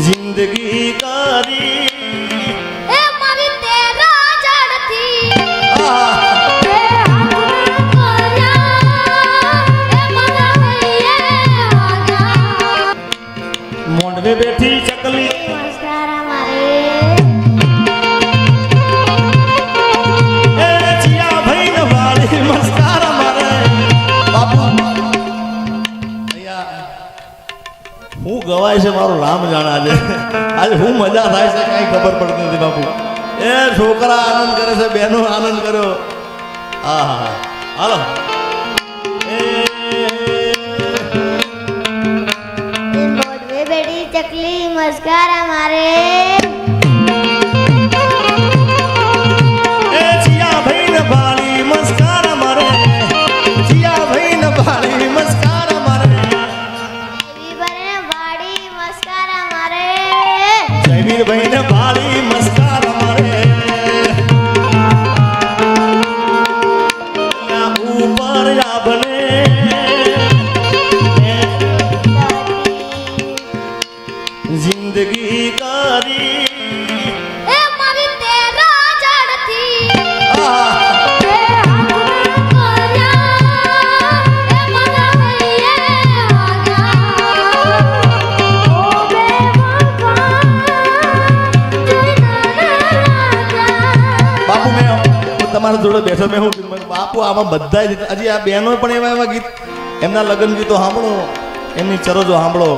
જિંદગી કરી એ મારી તેરા જડથી એ મોંડવે બેઠી ચકલી નમસ્કાર અમારે એ ચિયા ભાઈ ને વાળી નમસ્કાર અમારે બાપુ અહીંયા હું ગવાય છે મારું રામ જાણા છે આજે હું મજા થાય છે કઈ ખબર પડતી નથી બાપુ એ છોકરા આનંદ કરે છે બહેનો આનંદ કર્યો હા હા હાલો મોઢવે બેઠી ચકલી નમસ્કાર અમારે એ ચિયા ભાઈ ને વાળી નમસ્કાર અમારે ચિયા ભાઈ ને વાળી નમસ્કાર અમારે વાડી નમસ્કાર અમારે જયવીર ભાઈ ને વાળી નમસ્કાર અમારે ઉપર આભને જિંદગી કરી એ મારી તેરા જડથી બાપુ મેં તમારા જોડે બેઠો મેં હું કીધું, બાપુ આમાં બધા જ હજી આ બહેનો પણ એવા એવા ગીત એમના લગ્ન ગીતો સાંભળો એમની ચરોજો સાંભળો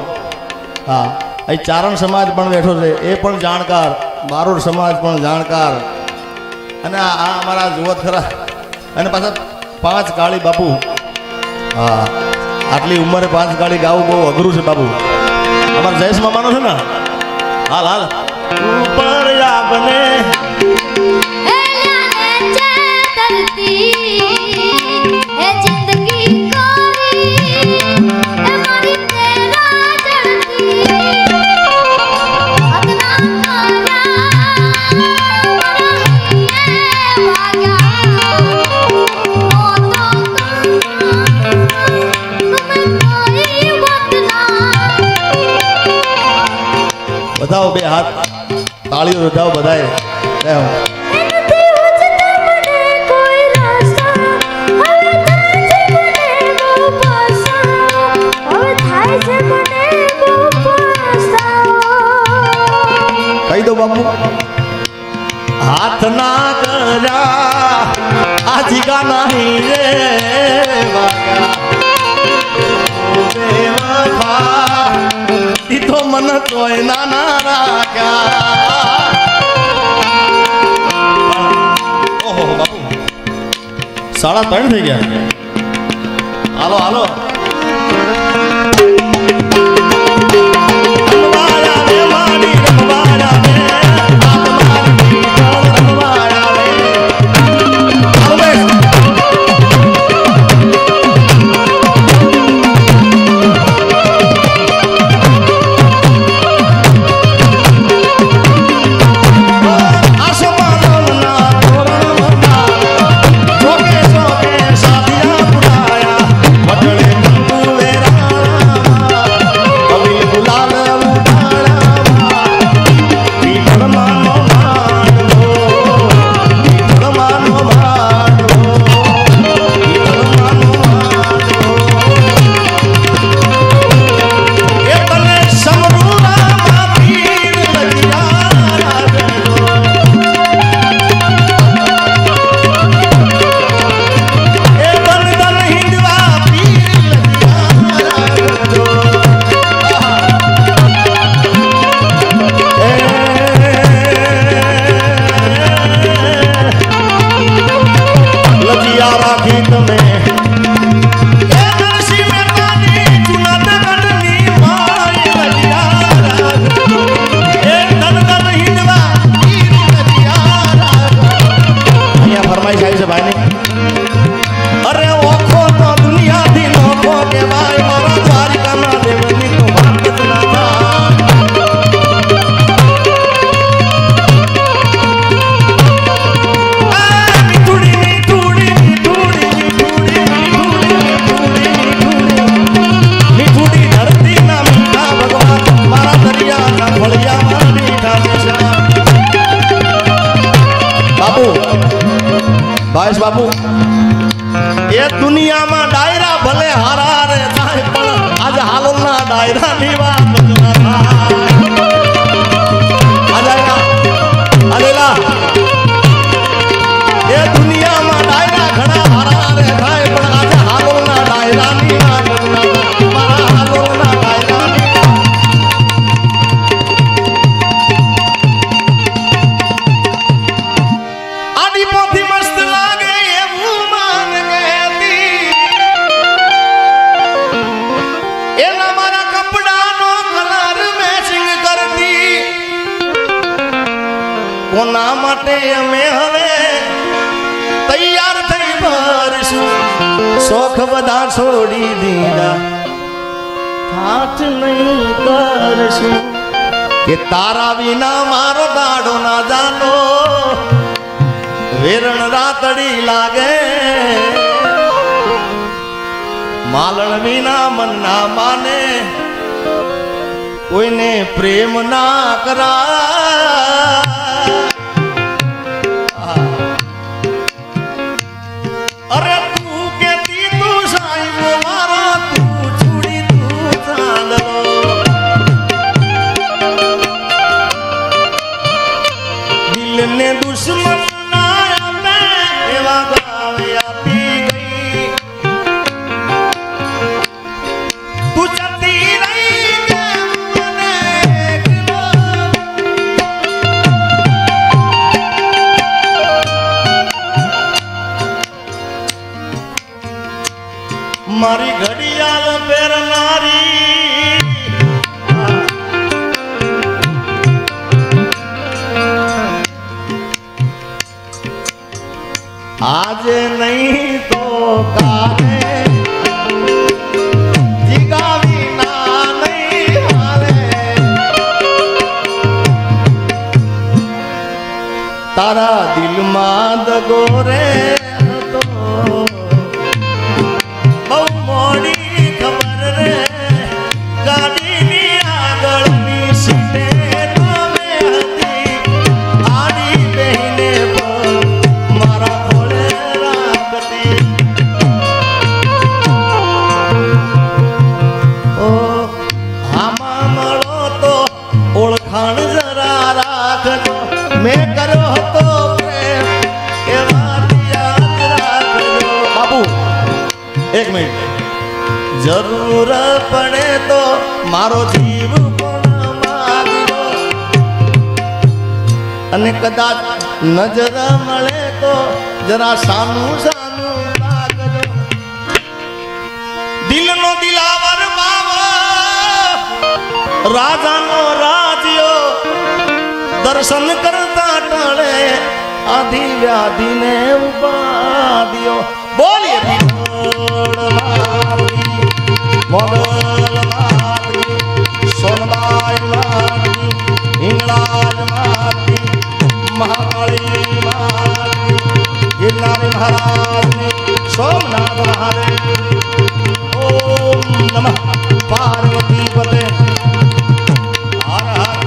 હા અહીં ચારણ સમાજ પણ બેઠો છે એ પણ જાણકાર બારોડ સમાજ પણ જાણકાર અને આ અમારા જુવત ખરા અને પાછા 5 ગાળી બાપુ હા આટલી ઉંમરે 5 ગાળી ગાવું બહુ અઘરું છે બાપુ અમારા જયેશ મામાનો છે ને હાલ હાલ ઉપર આપને બધાઓ બે હાથ તાળીઓ બધાઓ બધાએ કહી દો બાપુ હાથ ના કર્યા આજીગા નહીં રે તો મન તોય ના રાખ્યા ઓહો બાપુ 3:30 થઈ ગયા હાલો હાલો બસ બાપુ એ દુનિયામાં ડાયરા ભલે હારા રે થાય પણ આજે હાલોલના ડાયરાની વાત જ ના થાય. અલેલા એ દુનિયામાં ડાયરા ઘણા હારા રે થાય પણ આજે હાલોલના ડાયરાની વાત જ ના થાય. મારા હાલોલના ડાયરાની આડી પોથી મસ્ત લાગે એવું માન ગેતી એના મારા કપડાનો કલર મેચિંગ કરતી કોના માટે અમે હવે તૈયાર થઈ ભરશું શોખ બધા છોડી દીધા થાટ નહીં કરશું કે તારા વિના મારો દાડો ના જાનો વેરણ રાતડી લાગે માલણ વિના મન ના માને કોઈને પ્રેમ ના કરા. અરે તું કેતી તું સાહેબ મારો તું છોડી તું ચાંદલો દિલને દુશ્મન મારી ઘડિયાળ પહેરનારી આજે નહીં તો કાલે જીગાવી ના નહીં હાલે તારા દિલમાં દગો રે મેં કર્યો હતો પ્રેમ એ વાત યાદ રાખજો. બાપુ એક મિનિટ જરૂર પડે તો મારો જીવ પણ માગજો અને કદાચ નજર મળે તો જરા સાનું સાનું લાગજો. દિલનો દિલાવર બાવા રાજાનો રાજ્યો દર્શન કરતા ટળે આધિ વ્યાધિને ઉપાધિઓ. બોલીએ મોગલ માતની સોનબાઈ માતની હિંગળાજ માતની મહાકાળી માતની ગિરનારી મહારાજની સોમનાથ મહાદેવ. ઓમ નમઃ પાર્વતી પતે હર હર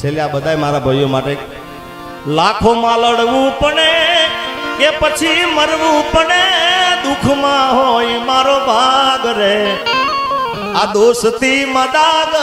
છેલ્લે આ બધાય મારા ભાઈઓ માટે લાખોમાં લડવું પડે કે પછી મરવું પડે દુઃખમાં હોય મારો ભાગ રે આ દોસ્તી મદાગ